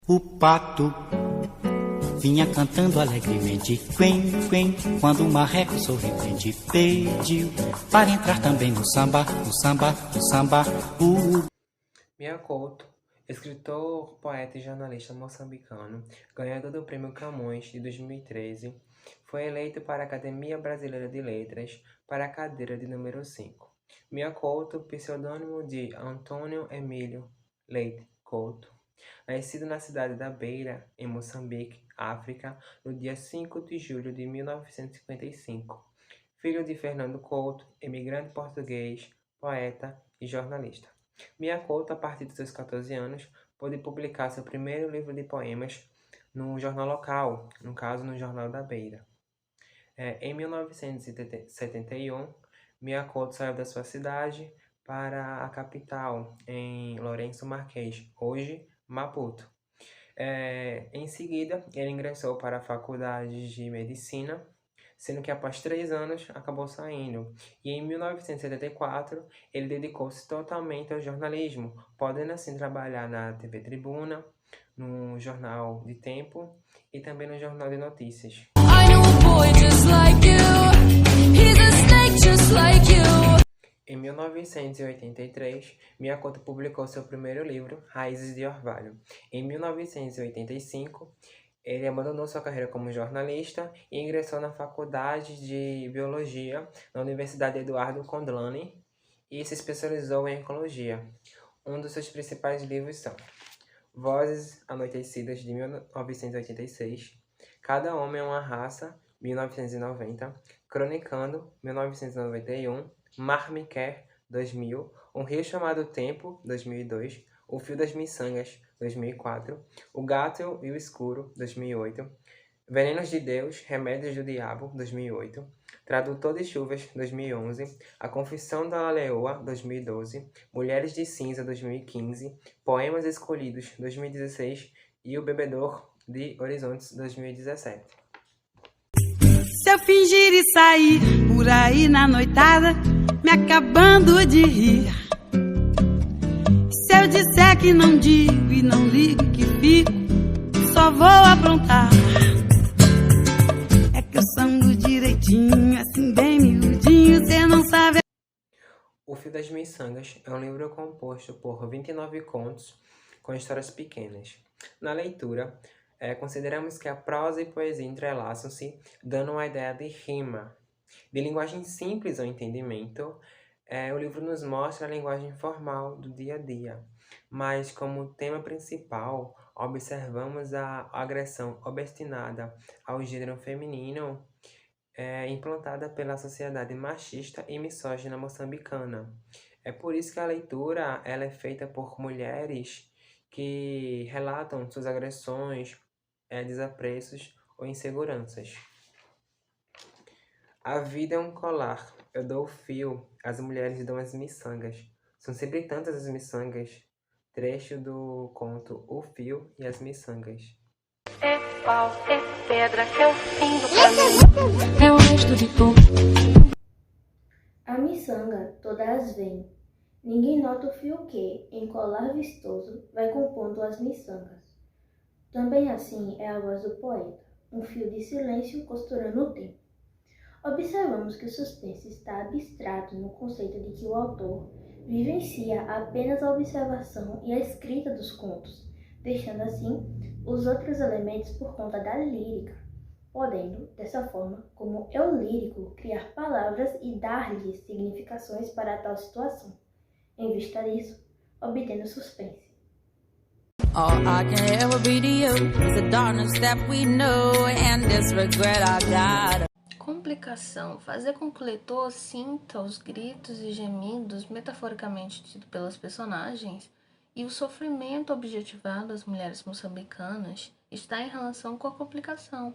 O pato vinha cantando alegremente, quen, quen, quando o marreco sorridente pediu para entrar também no samba, no samba, no samba. Mia Couto, escritor, poeta e jornalista moçambicano, ganhador do Prêmio Camões de 2013, foi eleito para a Academia Brasileira de Letras para a cadeira de número 5. Mia Couto, pseudônimo de Antônio Emílio Leite Couto, nascido na cidade da Beira, em Moçambique, África, no dia 5 de julho de 1955. Filho de Fernando Couto, imigrante português, poeta e jornalista. Mia Couto, a partir de seus 14 anos, pôde publicar seu primeiro livro de poemas no jornal local, no caso no Jornal da Beira. Em 1971, Mia Couto saiu da sua cidade para a capital, em Lourenço Marques, hoje Maputo. Em seguida, ele ingressou para a Faculdade de Medicina, sendo que após 3 anos acabou saindo. E em 1974, ele dedicou-se totalmente ao jornalismo, podendo assim trabalhar na TV Tribuna, no Jornal de Tempo e também no Jornal de Notícias. Em 1983, Mia Couto publicou seu primeiro livro, Raízes de Orvalho. Em 1985, ele abandonou sua carreira como jornalista e ingressou na Faculdade de Biologia na Universidade Eduardo Condlane e se especializou em ecologia. Um dos seus principais livros são Vozes Anoitecidas, de 1986, Cada Homem é uma Raça, 1990, Cronicando, 1991, Mar Me Quer, 2000, Um Rio Chamado Tempo, 2002, O Fio das Miçangas, 2004, O Gato e o Escuro, 2008, Venenos de Deus, Remédios do Diabo, 2008, Tradutor de Chuvas, 2011, A Confissão da Leoa, 2012, Mulheres de Cinza, 2015, Poemas Escolhidos, 2016 e O Bebedor de Horizontes, 2017. Se eu fingir e sair por aí na noitada, me acabando de rir. Se eu disser que não digo e não ligo que fico, só vou aprontar. É que eu sango direitinho, assim bem miudinho, cê não sabe. O Fio das Miçangas é um livro composto por 29 contos com histórias pequenas. Na leitura, consideramos que a prosa e poesia entrelaçam-se, dando uma ideia de rima. De linguagem simples ao entendimento, o livro nos mostra a linguagem formal do dia a dia, mas como tema principal, observamos a agressão obstinada ao gênero feminino implantada pela sociedade machista e misógina moçambicana. É por isso que a leitura ela é feita por mulheres que relatam suas agressões, desapreços ou inseguranças. A vida é um colar, eu dou o fio, as mulheres dão as miçangas. São sempre tantas as miçangas. Trecho do conto O Fio e as Miçangas. É pau, é pedra, é o fim do caminho, é o resto de tudo. A miçanga todas vêm, ninguém nota o fio que, em colar vistoso, vai compondo as miçangas. Também assim é a voz do poeta, um fio de silêncio costurando o tempo. Observamos que o suspense está abstrato no conceito de que o autor vivencia apenas a observação e a escrita dos contos, deixando assim os outros elementos por conta da lírica, podendo, dessa forma, como eu lírico, criar palavras e dar-lhes significações para tal situação. Em vista disso, obtendo suspense. All I can ever be to you is the darkness that we know and this regret I got. Complicação: fazer com que o leitor sinta os gritos e gemidos metaforicamente tidos pelas personagens, e o sofrimento objetivado das mulheres moçambicanas está em relação com a complicação.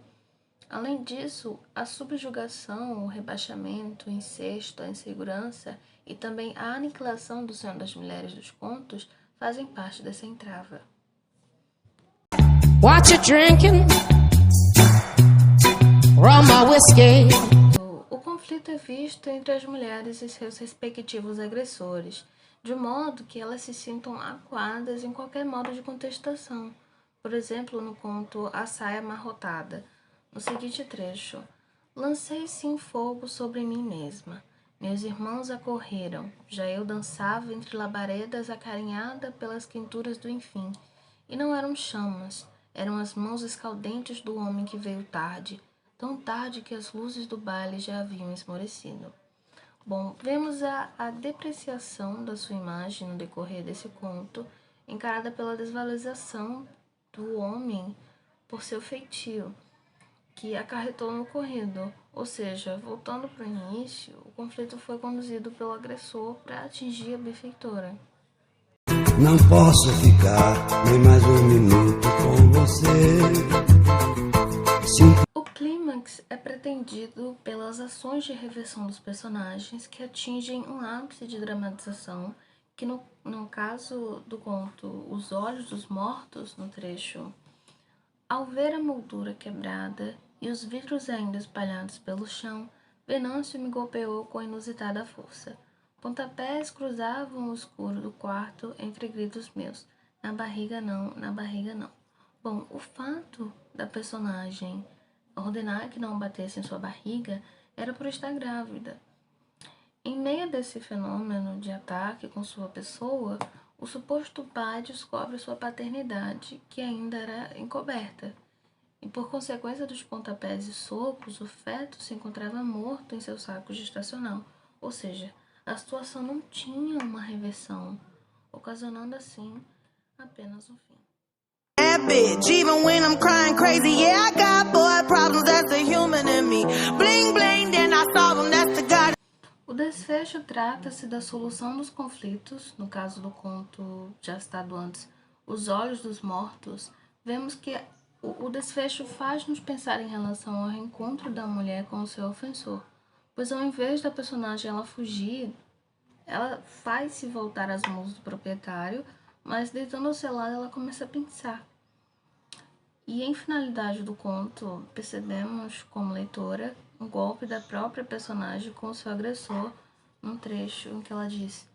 Além disso, a subjugação, o rebaixamento, o incesto, a insegurança e também a aniquilação do sonho das mulheres dos contos fazem parte dessa entrava. What you drinking? Rum or whiskey? O conflito é visto entre as mulheres e seus respectivos agressores, de modo que elas se sintam acuadas em qualquer modo de contestação, Por exemplo, no conto A Saia Amarrotada, no seguinte trecho: lancei sim fogo sobre mim mesma. Meus irmãos acorreram, já eu dançava entre labaredas acarinhada pelas quenturas do enfim. E não eram chamas, eram as mãos escaldentes do homem que veio tarde, tão tarde que as luzes do baile já haviam esmorecido. Bom, vemos a depreciação da sua imagem no decorrer desse conto, encarada pela desvalorização do homem por seu feitio, que acarretou no ocorrido. Ou seja, voltando para o início, o conflito foi conduzido pelo agressor para atingir a benfeitora. Não posso ficar nem mais um minuto com você. O clímax é pretendido pelas ações de reversão dos personagens que atingem um ápice de dramatização que no caso do conto Os Olhos dos Mortos, no trecho: ao ver a moldura quebrada e os vidros ainda espalhados pelo chão, Venâncio me golpeou com inusitada força. Pontapés cruzavam o escuro do quarto entre gritos meus: na barriga não, na barriga não. Bom, o fato da personagem ordenar que não batesse em sua barriga era por estar grávida. Em meio desse fenômeno de ataque com sua pessoa, o suposto pai descobre sua paternidade, que ainda era encoberta. E por consequência dos pontapés e socos, o feto se encontrava morto em seu saco gestacional, ou seja, a situação não tinha uma reversão, ocasionando assim apenas um fim. Bitch, even when I'm crying crazy, yeah, I got boy problems, that's the human in me. Bling bling, then I solve them, that's the God. O desfecho trata-se da solução dos conflitos. No caso do conto já citado antes, Os Olhos dos Mortos, vemos que o desfecho faz-nos pensar em relação ao reencontro da mulher com o seu ofensor, pois ao invés da personagem ela fugir, ela faz-se voltar às mãos do proprietário, mas deitando ao seu lado ela começa a pensar. E em finalidade do conto, percebemos como leitora um golpe da própria personagem com o seu agressor, num trecho em que ela diz: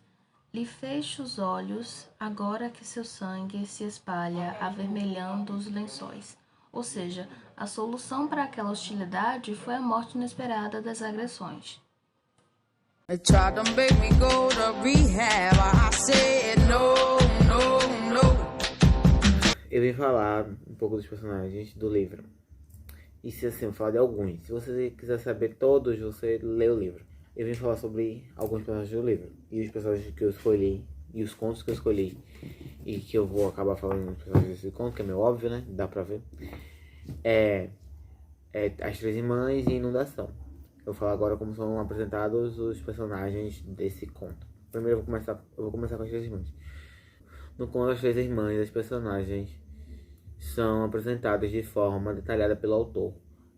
lhe fecho os olhos, agora que seu sangue se espalha, avermelhando os lençóis. Ou seja, a solução para aquela hostilidade foi a morte inesperada das agressões. They tried to make me go to rehab, I said no, no, no. Eu vim falar um pouco dos personagens do livro. E se assim, eu falar de alguns. Se você quiser saber todos, você lê o livro. Eu vim falar sobre alguns personagens do livro. E os personagens que eu escolhi. E os contos que eu escolhi. E que eu vou acabar falando dos personagens desse conto, que é meio óbvio, né? Dá pra ver. As Três Irmãs e Inundação. Eu vou falar agora como são apresentados os personagens desse conto. Primeiro eu vou começar com as Três Irmãs. No conto As Três Irmãs, as personagens são apresentadas de forma detalhada pelo autor,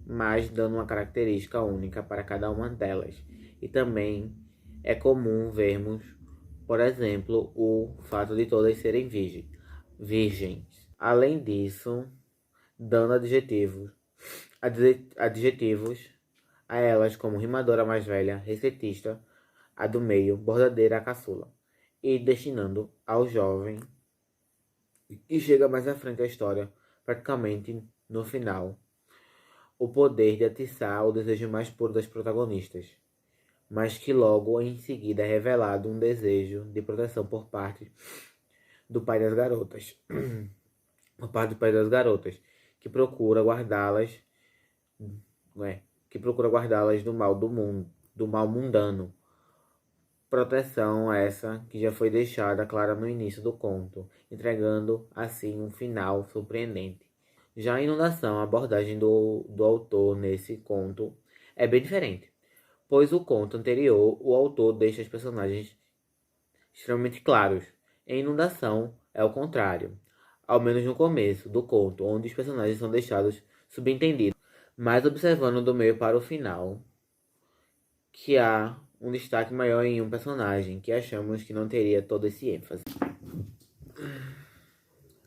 mas dando uma característica única para cada uma delas. E também é comum vermos, por exemplo, o fato de todas serem virgens. Além disso, dando adjetivos a elas como rimadora mais velha, recetista, a do meio, bordadeira, a caçula, e destinando ao jovem que chega mais à frente da história, praticamente no final, o poder de atiçar o desejo mais puro das protagonistas, mas que logo em seguida é revelado um desejo de proteção por parte do pai das garotas, que procura guardá-las, do mal mundano. Proteção essa que já foi deixada clara no início do conto, entregando assim um final surpreendente. Já a Inundação, a abordagem do autor nesse conto é bem diferente, pois o conto anterior o autor deixa os personagens extremamente claros. Em Inundação é o contrário, ao menos no começo do conto, onde os personagens são deixados subentendidos, mas observando do meio para o final que há um destaque maior em um personagem que achamos que não teria todo esse ênfase.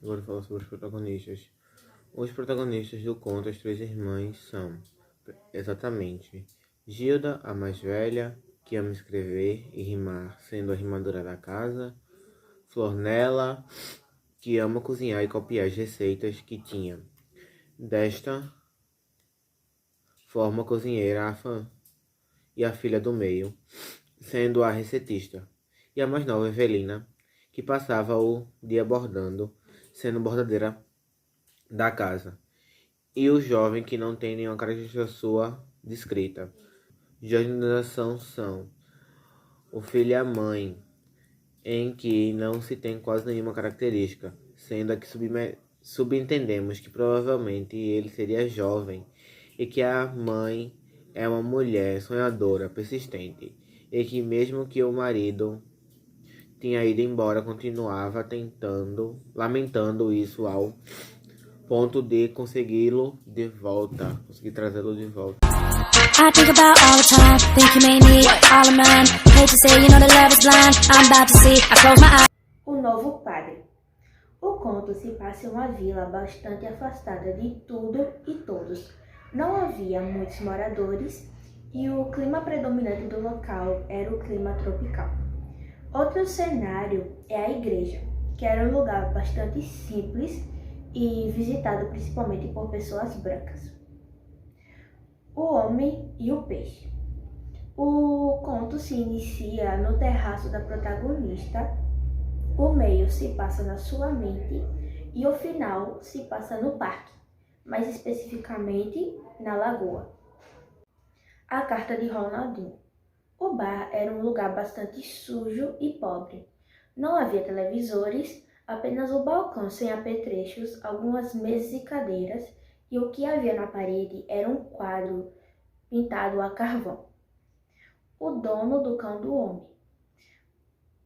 Agora eu falo sobre os protagonistas. Os protagonistas do conto As Três Irmãs são, exatamente, Gilda, a mais velha, que ama escrever e rimar, sendo a rimadora da casa, Flornela, que ama cozinhar e copiar as receitas que tinha. Desta forma, a cozinheira, a fã e a filha do meio, sendo a recetista, e a mais nova, Evelina, que passava o dia bordando, sendo bordadeira da casa, e o jovem que não tem nenhuma característica sua descrita. De organização são o filho e a mãe, em que não se tem quase nenhuma característica, sendo que subentendemos que provavelmente ele seria jovem e que a mãe é uma mulher sonhadora, persistente, e que mesmo que o marido tinha ido embora, continuava lamentando isso ao ponto de conseguir trazê-lo de volta. I think about all the time, think you may need all of mine. Hate to say, you know the love is blind. I'm about to see, I close my eyes. O Novo Padre. O conto se passa em uma vila bastante afastada de tudo e todos. Não havia muitos moradores e o clima predominante do local era o clima tropical. Outro cenário é a igreja, que era um lugar bastante simples e visitado principalmente por pessoas brancas. O homem e o peixe. O conto se inicia no terraço da protagonista, o meio se passa na sua mente e o final se passa no parque, mais especificamente na lagoa. A carta de Ronaldinho. O bar era um lugar bastante sujo e pobre. Não havia televisores, apenas o balcão sem apetrechos, algumas mesas e cadeiras, e o que havia na parede era um quadro pintado a carvão. O dono do cão do homem.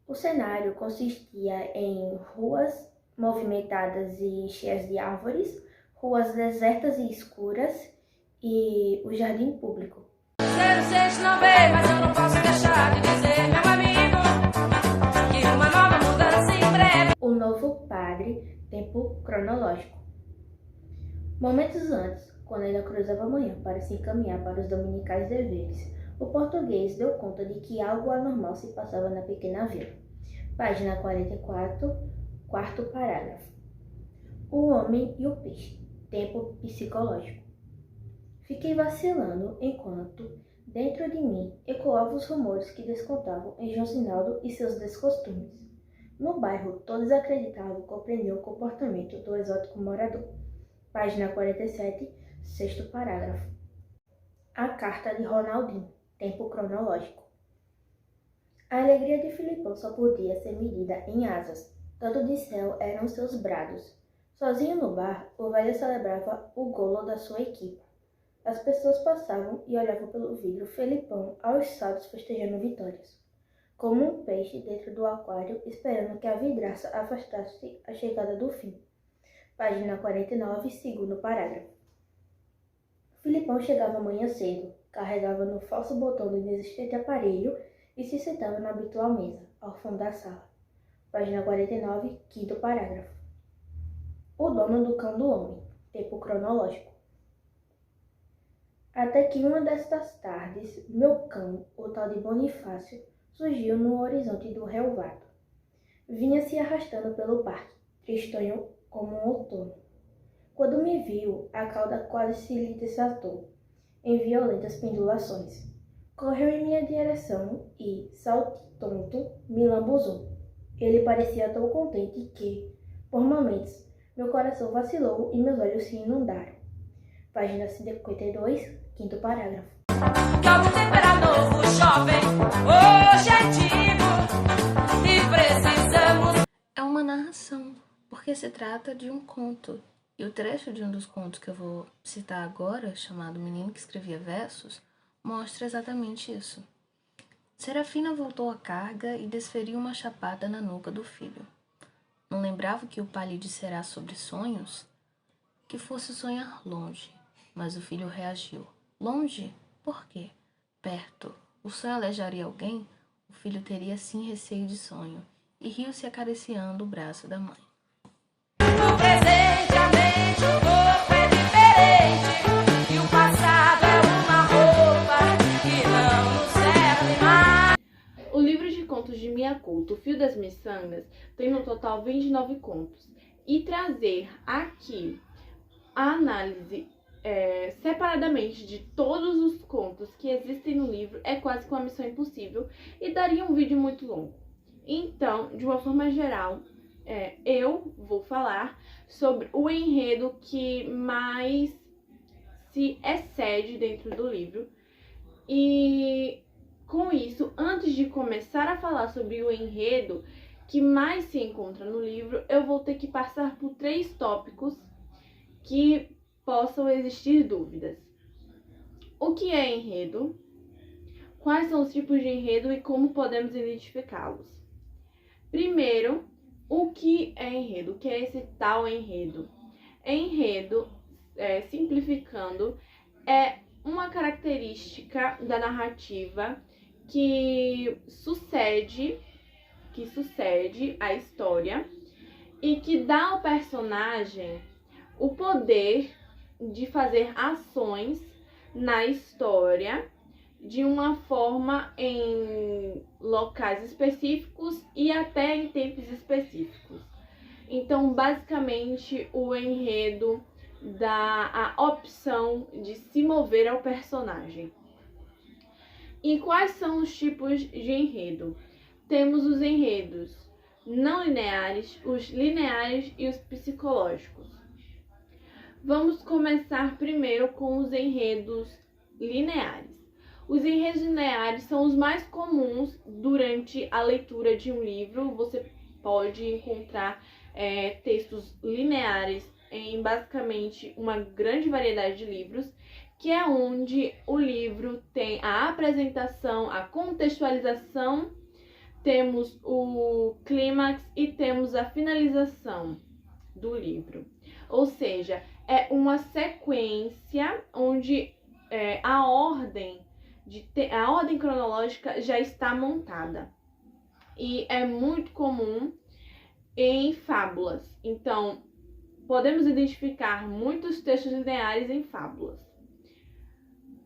O cenário consistia em ruas movimentadas e cheias de árvores, ruas desertas e escuras e o jardim público. Não vê, mas eu não posso deixar de dizer, meu amigo, que uma nova mudança em breve. O Novo Padre, tempo cronológico. Momentos antes, quando ainda cruzava a manhã para se encaminhar para os dominicais deveres, o português deu conta de que algo anormal se passava na pequena vila. Página 44, quarto parágrafo. O homem e o peixe, tempo psicológico. Fiquei vacilando enquanto, dentro de mim, ecoavam os rumores que descontavam em Josinaldo e seus descostumes. No bairro, todos acreditavam compreender o comportamento do exótico morador. Página 47, sexto parágrafo. A carta de Ronaldinho, tempo cronológico. A alegria de Filipão só podia ser medida em asas, tanto de céu eram seus brados. Sozinho no bar, o velho celebrava o golo da sua equipe. As pessoas passavam e olhavam pelo vidro Felipão aos saltos festejando vitórias, como um peixe dentro do aquário esperando que a vidraça afastasse a chegada do fim. Página 49, segundo parágrafo. Filipão chegava amanhã cedo, carregava no falso botão do inexistente aparelho e se sentava na habitual mesa, ao fundo da sala. Página 49, quinto parágrafo. O dono do cão do homem, tempo cronológico. Até que uma destas tardes, meu cão, o tal de Bonifácio, surgiu no horizonte do relvado. Vinha se arrastando pelo parque, tristonho como um outono. Quando me viu, a cauda quase se lhe desatou, em violentas pendulações. Correu em minha direção e, saltitonto, me lambuzou. Ele parecia tão contente que, por momentos, meu coração vacilou e meus olhos se inundaram. Página 52, quinto parágrafo. Logo temperar novo jovem, hoje é ativo e precisamos. É uma narração, porque se trata de um conto. E o trecho de um dos contos que eu vou citar agora, chamado Menino que Escrevia Versos, mostra exatamente isso. Serafina voltou à carga e desferiu uma chapada na nuca do filho. Não lembrava que o pai lhe dissera sobre sonhos? Que fosse sonhar longe. Mas o filho reagiu. Longe? Por quê? Perto. O sonho alejaria alguém? O filho teria sim receio de sonho. E riu-se acariciando o braço da mãe. No presente a mente, o corpo é diferente. E o passado é uma roupa que não nos serve mais. O livro de contos de Minha Couto, O Fio das Miçangas, tem no total 29 contos. e trazer aqui a análise separadamente de todos os contos que existem no livro é quase que uma missão impossível e daria um vídeo muito longo. Então, de uma forma geral, eu vou falar sobre o enredo que mais se excede dentro do livro. E com isso, antes de começar a falar sobre o enredo que mais se encontra no livro, eu vou ter que passar por 3 tópicos que possam existir dúvidas. O que é enredo? Quais são os tipos de enredo e como podemos identificá-los? Primeiro, o que é enredo? O que é esse tal enredo? Enredo, simplificando, é uma característica da narrativa que sucede a história e que dá ao personagem o poder de fazer ações na história de uma forma em locais específicos e até em tempos específicos. Então, basicamente, o enredo dá a opção de se mover ao personagem. E quais são os tipos de enredo? Temos os enredos não lineares, os lineares e os psicológicos. Vamos começar primeiro com os enredos lineares. Os enredos lineares são os mais comuns durante a leitura de um livro. Você pode encontrar textos lineares em basicamente uma grande variedade de livros, que é onde o livro tem a apresentação, a contextualização, temos o clímax e temos a finalização do livro. Ou seja, é uma sequência onde a ordem cronológica já está montada. E é muito comum em fábulas. Então, podemos identificar muitos textos lineares em fábulas.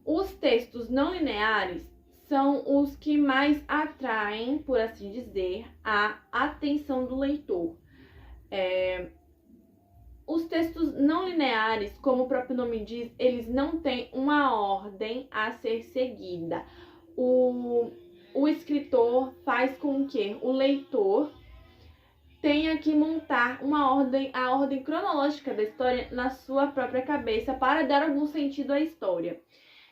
Os textos não lineares são os que mais atraem, por assim dizer, a atenção do leitor. Os textos não lineares, como o próprio nome diz, eles não têm uma ordem a ser seguida. O escritor faz com que o leitor tenha que montar a ordem cronológica da história na sua própria cabeça para dar algum sentido à história.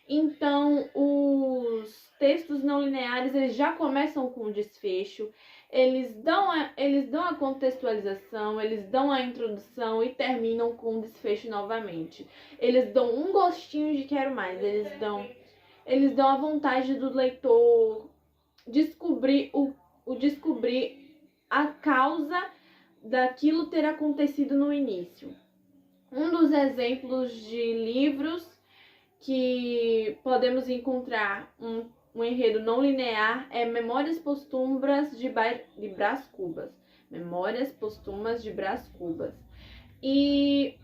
Então, os textos não lineares, eles já começam com o desfecho, eles dão a contextualização, eles dão a introdução e terminam com o desfecho novamente. Eles dão um gostinho de quero mais, eles dão a vontade do leitor descobrir a causa daquilo ter acontecido no início. Um dos exemplos de livros que podemos encontrar um enredo não linear é Memórias Póstumas de Brás Cubas. Memórias Póstumas de Brás Cubas. E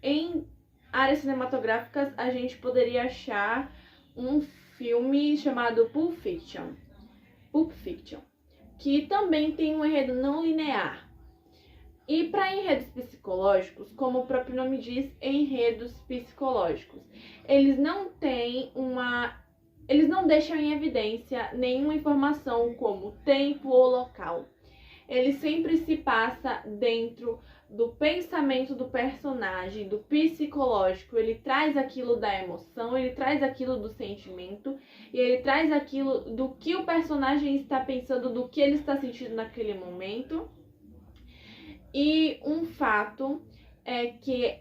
em áreas cinematográficas a gente poderia achar um filme chamado Pulp Fiction, que também tem um enredo não linear. E para enredos psicológicos, como o próprio nome diz, enredos psicológicos, eles não deixam em evidência nenhuma informação como tempo ou local. Ele sempre se passa dentro do pensamento do personagem, do psicológico. Ele traz aquilo da emoção, ele traz aquilo do sentimento e ele traz aquilo do que o personagem está pensando, do que ele está sentindo naquele momento. E um fato é que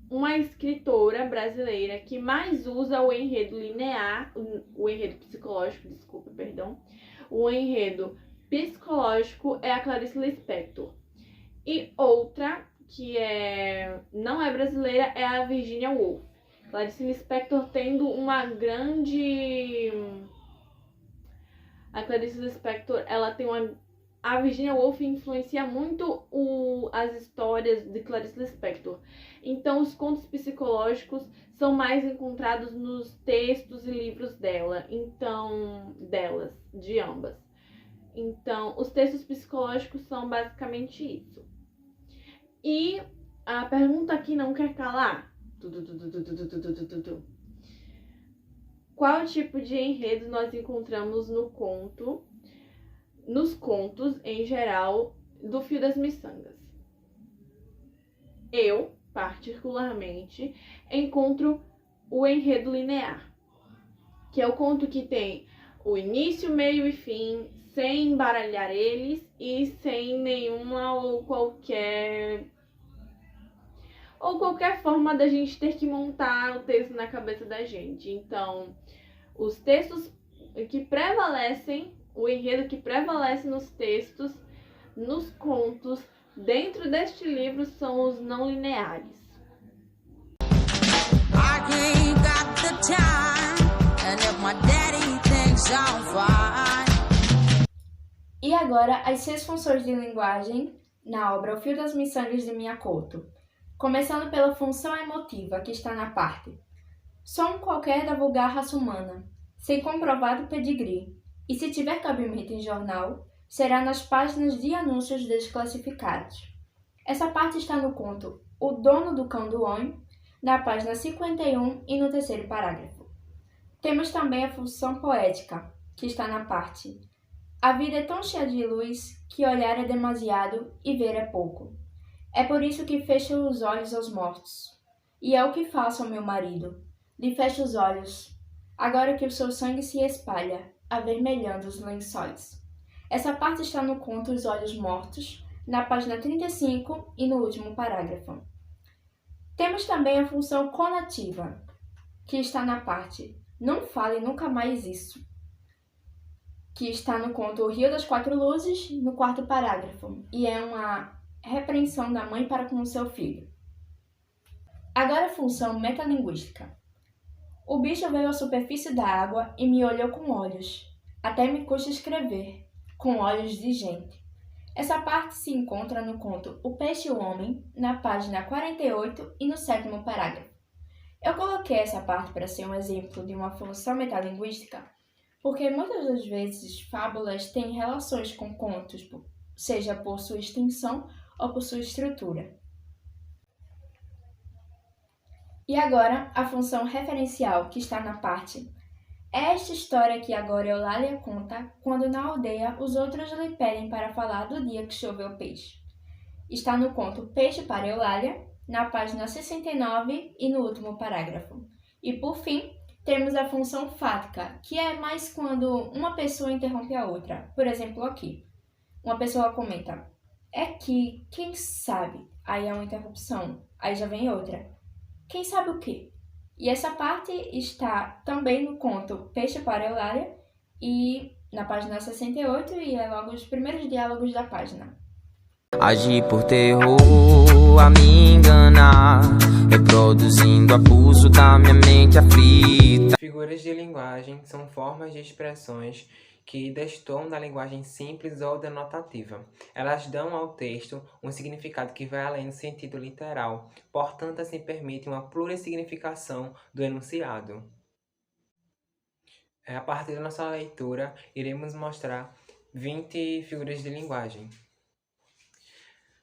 uma escritora brasileira que mais usa o enredo linear, o enredo psicológico é a Clarice Lispector. E outra que não é brasileira é a Virginia Woolf. Clarice Lispector tendo uma grande... A Clarice Lispector, ela tem uma... A Virginia Woolf influencia muito as histórias de Clarice Lispector. Então, os contos psicológicos são mais encontrados nos textos e livros dela. Então, de ambas. Então, os textos psicológicos são basicamente isso. E a pergunta que não quer calar. Qual tipo de enredo nós encontramos nos contos em geral do Fio das Miçangas? Eu, particularmente, encontro o enredo linear, que é o conto que tem o início, meio e fim, sem embaralhar eles e sem nenhuma ou qualquer forma da gente ter que montar o texto na cabeça da gente. Então, os textos que prevalecem, o enredo que prevalece nos textos, nos contos, dentro deste livro são os não lineares. E agora, as 6 funções de linguagem na obra O Fio das Miçangas de Miyakoto. Começando pela função emotiva, que está na parte: sou um qualquer da vulgar raça humana, sem comprovado pedigree, e se tiver cabimento em jornal, será nas páginas de anúncios desclassificados. Essa parte está no conto O Dono do Cão do Onho, na página 51 e no 3º parágrafo. Temos também a função poética, que está na parte: a vida é tão cheia de luz que olhar é demasiado e ver é pouco. É por isso que fecho os olhos aos mortos. E é o que faço ao meu marido. Lhe fecho os olhos, agora que o seu sangue se espalha, avermelhando os lençóis. Essa parte está no conto Os Olhos Mortos, na página 35 e no último parágrafo. Temos também a função conativa, que está na parte Não fale nunca mais isso, que está no conto O Rio das 4 Luzes, no 4º parágrafo, e é uma repreensão da mãe para com o seu filho. Agora a função metalinguística. O bicho veio à superfície da água e me olhou com olhos. Até me custa escrever, com olhos de gente. Essa parte se encontra no conto O Peixe e o Homem, na página 48 e no 7º parágrafo. Eu coloquei essa parte para ser um exemplo de uma função metalinguística, porque muitas das vezes fábulas têm relações com contos, seja por sua extensão ou por sua estrutura. E agora, a função referencial, que está na parte: é esta história que agora Eulália conta quando na aldeia os outros lhe pedem para falar do dia que choveu peixe. Está no conto Peixe para Eulália, na página 69 e no último parágrafo. E por fim, temos a função fática, que é mais quando uma pessoa interrompe a outra. Por exemplo, aqui. Uma pessoa comenta: é que, quem sabe? Aí é uma interrupção. Aí já vem outra. Quem sabe o quê? E essa parte está também no conto Peixe para Eulália e na página 68 e é logo os primeiros diálogos da página. Agi por terror a me enganar, reproduzindo abuso da minha mente aflita. Figuras de linguagem são formas de expressões que destoam da linguagem simples ou denotativa. Elas dão ao texto um significado que vai além do sentido literal, portanto, assim permite uma plurissignificação do enunciado. A partir da nossa leitura, iremos mostrar 20 figuras de linguagem.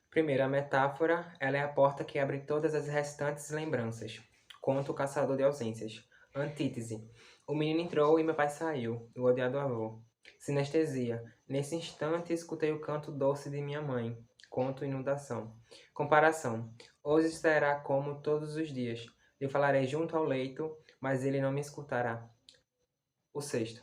Primeiro, a metáfora, ela é a porta que abre todas as restantes lembranças. Conto O Caçador de Ausências. Antítese. O menino entrou e meu pai saiu, o odiado avô. Sinestesia. Nesse instante escutei o canto doce de minha mãe. Conto Inundação. Comparação. Hoje será como todos os dias. Eu falarei junto ao leito, mas ele não me escutará. O sexto.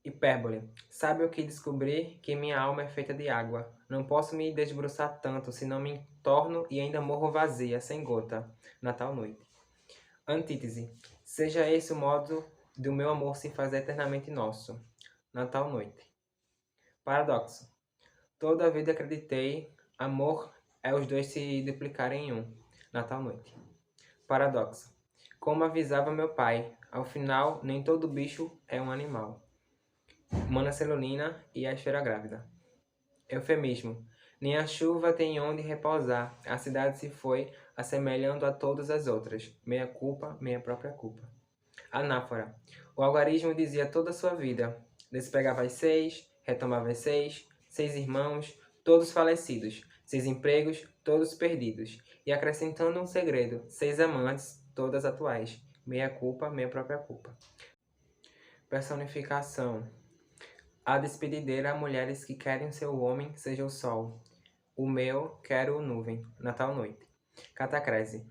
Hipérbole. Sabe o que descobri? Que minha alma é feita de água. Não posso me desbruçar tanto, senão me torno e ainda morro vazia, sem gota. Natal Noite. Antítese. Seja esse o modo do meu amor se fazer eternamente nosso. Natal Noite. Paradoxo. Toda a vida acreditei, amor é os dois se duplicarem em um. Natal Noite. Paradoxo. Como avisava meu pai, ao final nem todo bicho é um animal. Mana Celulina e a Esfera Grávida. Eufemismo. Nem a chuva tem onde repousar, a cidade se foi, assemelhando a todas as outras. Meia culpa, minha própria culpa. Anáfora. O algarismo dizia toda a sua vida. Despegava às 6, retomava 6 irmãos, todos falecidos, 6 empregos, todos perdidos, e acrescentando um segredo, 6 amantes, todas atuais, meia culpa, minha própria culpa. Personificação. A despedideira a mulheres que querem seu homem seja o sol. O meu quero o nuvem, Natal noite. Catacrese.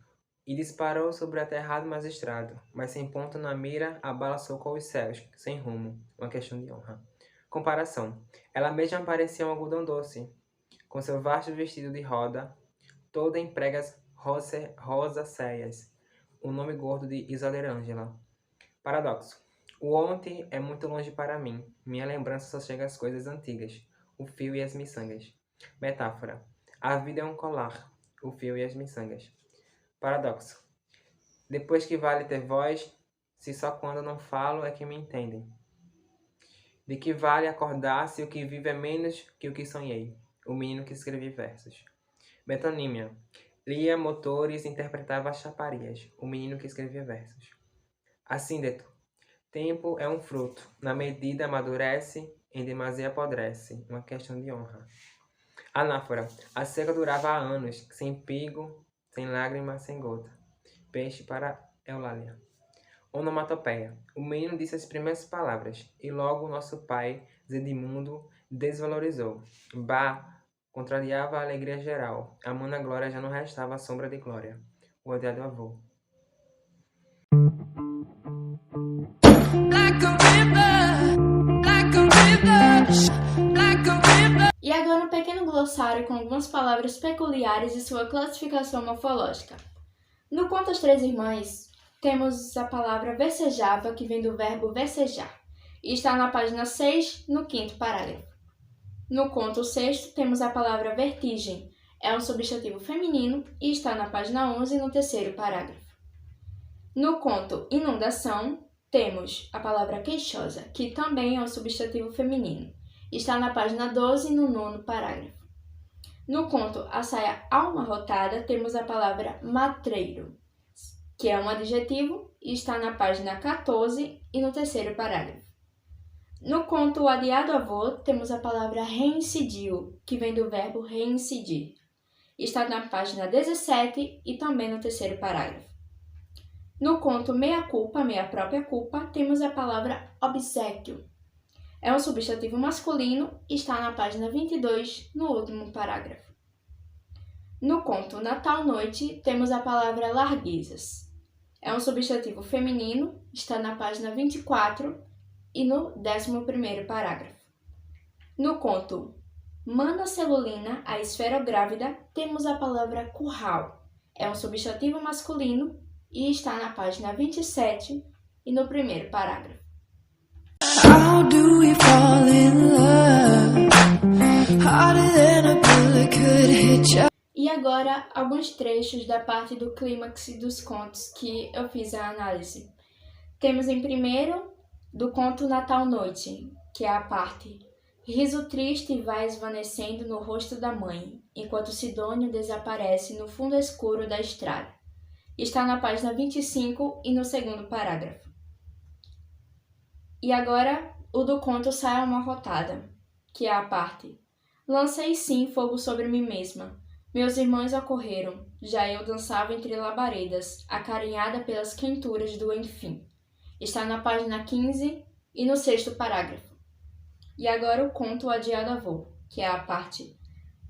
E disparou sobre o aterrado magistrado, mas sem ponto na mira, a bala socou os céus, sem rumo, uma questão de honra. Comparação. Ela mesma parecia um algodão doce, com seu vasto vestido de roda, toda em pregas rosaceias, o nome gordo de Isolda Ângela. Paradoxo. O ontem é muito longe para mim, minha lembrança só chega às coisas antigas, o fio e as miçangas. Metáfora. A vida é um colar, o fio e as miçangas. Paradoxo. Depois que vale ter voz, se só quando não falo é que me entendem. De que vale acordar se o que vive é menos que o que sonhei, o menino que escrevi versos. Metonímia. Lia motores e interpretava chaparias, o menino que escrevia versos. Assíndeto. Tempo é um fruto, na medida amadurece, em demasia apodrece, uma questão de honra. Anáfora. A seca durava há anos, sem pigo, sem lágrima, sem gota. Peixe para Eulália. Onomatopeia. O menino disse as primeiras palavras, e logo nosso pai, Zedimundo, desvalorizou. Bah, contrariava a alegria geral. A mana glória já não restava a sombra de glória. O odiado avô. E agora um pequeno glossário com algumas palavras peculiares e sua classificação morfológica. No conto As Três Irmãs, temos a palavra versejava, que vem do verbo versejar, e está na página 6, no 5º parágrafo. No conto sexto, temos a palavra vertigem, é um substantivo feminino e está na página 11, no 3º parágrafo. No conto inundação, temos a palavra queixosa, que também é um substantivo feminino, está na página 12, no 9º parágrafo. No conto A Saia Amarrotada, temos a palavra matreiro, que é um adjetivo e está na página 14 e no 3º parágrafo. No conto O Adiado Avô, temos a palavra reincidiu, que vem do verbo reincidir. Está na página 17 e também no 3º parágrafo. No conto Meia Culpa, Minha Própria Culpa, temos a palavra obséquio. É um substantivo masculino e está na página 22, no último parágrafo. No conto Natal Noite, temos a palavra larguezas. É um substantivo feminino, está na página 24 e no 11º parágrafo. No conto Mana Celulina, a esferográvida, temos a palavra curral. É um substantivo masculino e está na página 27 e no 1º parágrafo. How do we fall in love? Harder than a bullet could hit you. E agora, alguns trechos da parte do clímax dos contos que eu fiz a análise. Temos em primeiro, do conto Natal Noite, que é a parte riso triste vai esvanecendo no rosto da mãe, enquanto Sidônio desaparece no fundo escuro da estrada. Está na página 25 e no 2º parágrafo. E agora, o do conto Saia Amarrotada, que é a parte lancei sim fogo sobre mim mesma. Meus irmãos ocorreram, já eu dançava entre labaredas, acarinhada pelas quenturas do enfim. Está na página 15 e no 6º parágrafo. E agora o conto O Adiado Avô, que é a parte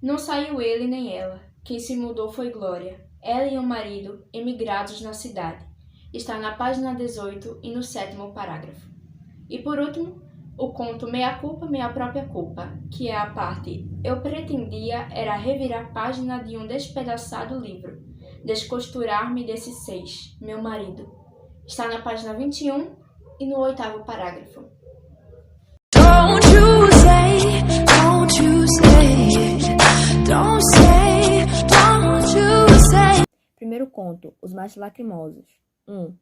não saiu ele nem ela, quem se mudou foi Glória, ela e o marido emigrados na cidade. Está na página 18 e no 7º parágrafo. E por último, o conto Meia Culpa, Minha Própria Culpa, que é a parte eu pretendia era revirar a página de um despedaçado livro, descosturar-me desse 6, meu marido. Está na página 21 e no 8º parágrafo. Don't you say, don't you say, don't say, don't you say. Primeiro conto, Os Machos Lacrimosos. 1.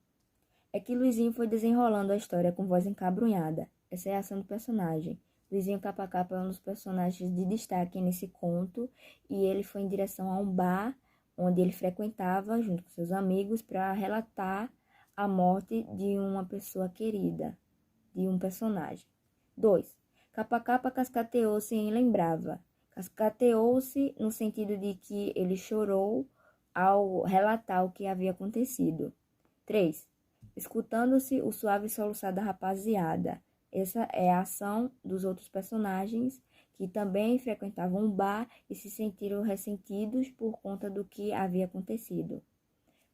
É que Luizinho foi desenrolando a história com voz encabrunhada. Essa é a ação do personagem. Luizinho Capa Capa é um dos personagens de destaque nesse conto e ele foi em direção a um bar onde ele frequentava junto com seus amigos para relatar a morte de uma pessoa querida, de um personagem. 2. Capa cascateou-se em lembrava. Cascateou-se no sentido de que ele chorou ao relatar o que havia acontecido. 3. Escutando-se o suave soluçar da rapaziada. Essa é a ação dos outros personagens que também frequentavam um bar e se sentiram ressentidos por conta do que havia acontecido.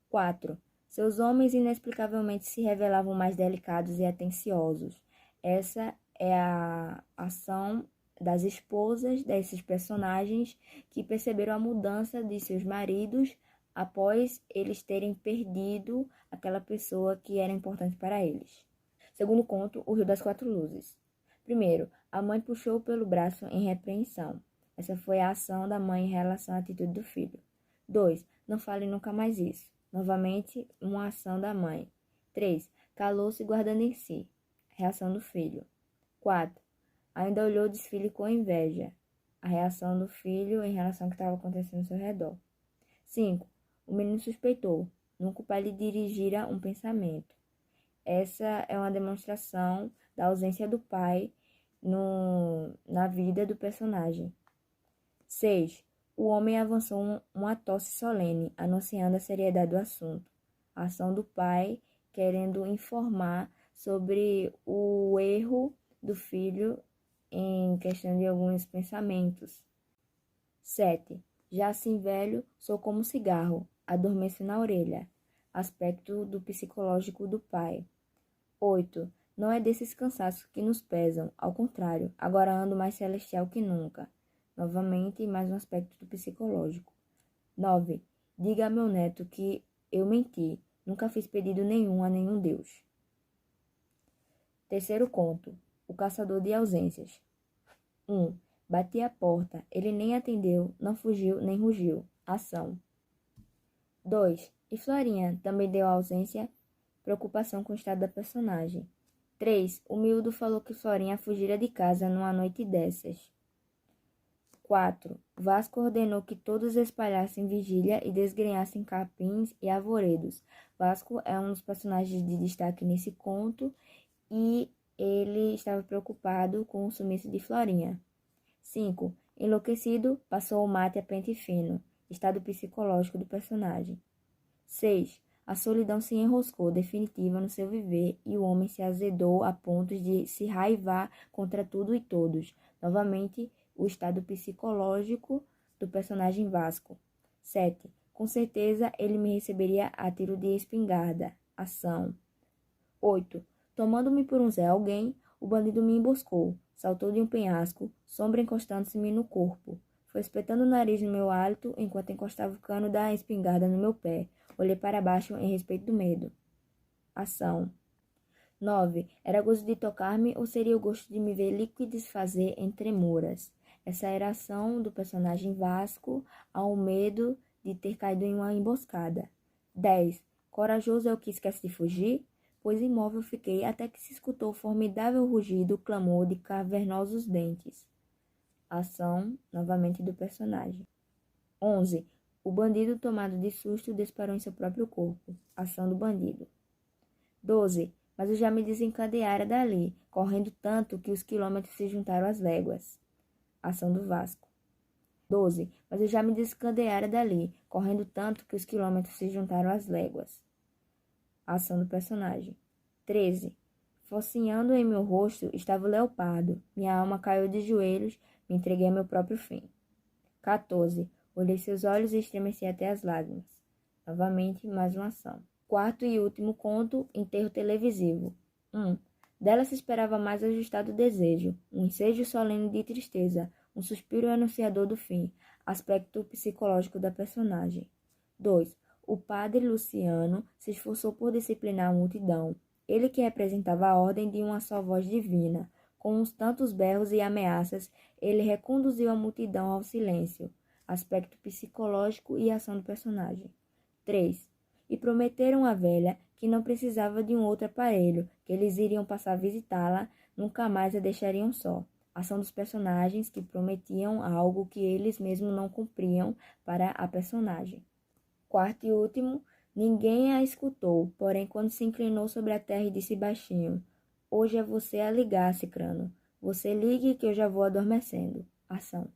4. Seus homens inexplicavelmente se revelavam mais delicados e atenciosos. Essa é a ação das esposas desses personagens que perceberam a mudança de seus maridos após eles terem perdido aquela pessoa que era importante para eles. Segundo conto, O Rio das Quatro Luzes. Primeiro, a mãe puxou pelo braço em repreensão. Essa foi a ação da mãe em relação à atitude do filho. 2. Não fale nunca mais isso. Novamente, uma ação da mãe. 3. Calou-se guardando em si. Reação do filho. 4. Ainda olhou o desfile com inveja. A reação do filho em relação ao que estava acontecendo ao seu redor. 5. O menino suspeitou. Nunca o pai lhe dirigira um pensamento. Essa é uma demonstração da ausência do pai na vida do personagem. 6. O homem avançou uma tosse solene, anunciando a seriedade do assunto. A ação do pai querendo informar sobre o erro do filho em questão de alguns pensamentos. 7. Já assim velho, sou como cigarro, adormeço na orelha. Aspecto do psicológico do pai. 8. Não é desses cansaços que nos pesam, ao contrário, agora ando mais celestial que nunca. Novamente, mais um aspecto do psicológico. 9. Diga a meu neto que eu menti, nunca fiz pedido nenhum a nenhum Deus. Terceiro conto, O Caçador de Ausências. 1. Bati a porta, ele nem atendeu, não fugiu nem rugiu. Ação. 2. E Florinha também deu ausência, preocupação com o estado da personagem. 3. O miúdo falou que Florinha fugira de casa numa noite dessas. 4. Vasco ordenou que todos espalhassem vigília e desgrenhassem capins e arvoredos. Vasco é um dos personagens de destaque nesse conto e ele estava preocupado com o sumiço de Florinha. 5. Enlouquecido, passou o mate a pente fino. Estado psicológico do personagem. 6. A solidão se enroscou definitiva no seu viver e o homem se azedou a ponto de se raivar contra tudo e todos. Novamente, o estado psicológico do personagem Vasco. 7. Com certeza, ele me receberia a tiro de espingarda. Ação. 8. Tomando-me por um Zé Alguém, o bandido me emboscou. Saltou de um penhasco, sombra encostando-se-me no corpo. Foi espetando o nariz no meu hálito enquanto encostava o cano da espingarda no meu pé. Olhei para baixo em respeito do medo. Ação. 9. Era gosto de tocar-me ou seria o gosto de me ver liquidesfazer em tremuras? Essa era a ação do personagem Vasco ao medo de ter caído em uma emboscada. 10. Corajoso é o que esquece de fugir? Pois imóvel fiquei até que se escutou o formidável rugido, clamor de cavernosos dentes. Ação, novamente, do personagem. 11. O bandido, tomado de susto, disparou em seu próprio corpo. Ação do bandido. 12. Mas eu já me desencadeara dali, correndo tanto que os quilômetros se juntaram às léguas. Ação do Vasco. 12. Mas eu já me desencadeara dali, correndo tanto que os quilômetros se juntaram às léguas. Ação do personagem. 13. Focinhando em meu rosto estava o leopardo. Minha alma caiu de joelhos, me entreguei ao meu próprio fim. 14. Olhei seus olhos e estremeci até as lágrimas. Novamente, mais uma ação. Quarto e último conto, enterro televisivo. 1. Dela se esperava mais ajustado desejo, um ensejo solene de tristeza, um suspiro anunciador do fim, aspecto psicológico da personagem. 2. O padre Luciano se esforçou por disciplinar a multidão, ele que representava a ordem de uma só voz divina. Com uns tantos berros e ameaças, ele reconduziu a multidão ao silêncio, aspecto psicológico e ação do personagem. 3. E prometeram à velha que não precisava de um outro aparelho, que eles iriam passar a visitá-la, nunca mais a deixariam só. Ação dos personagens que prometiam algo que eles mesmos não cumpriam para a personagem. Quarto e último, ninguém a escutou, porém quando se inclinou sobre a terra e disse baixinho: Hoje é você a ligar, Cicrano. Você ligue que eu já vou adormecendo. Ação.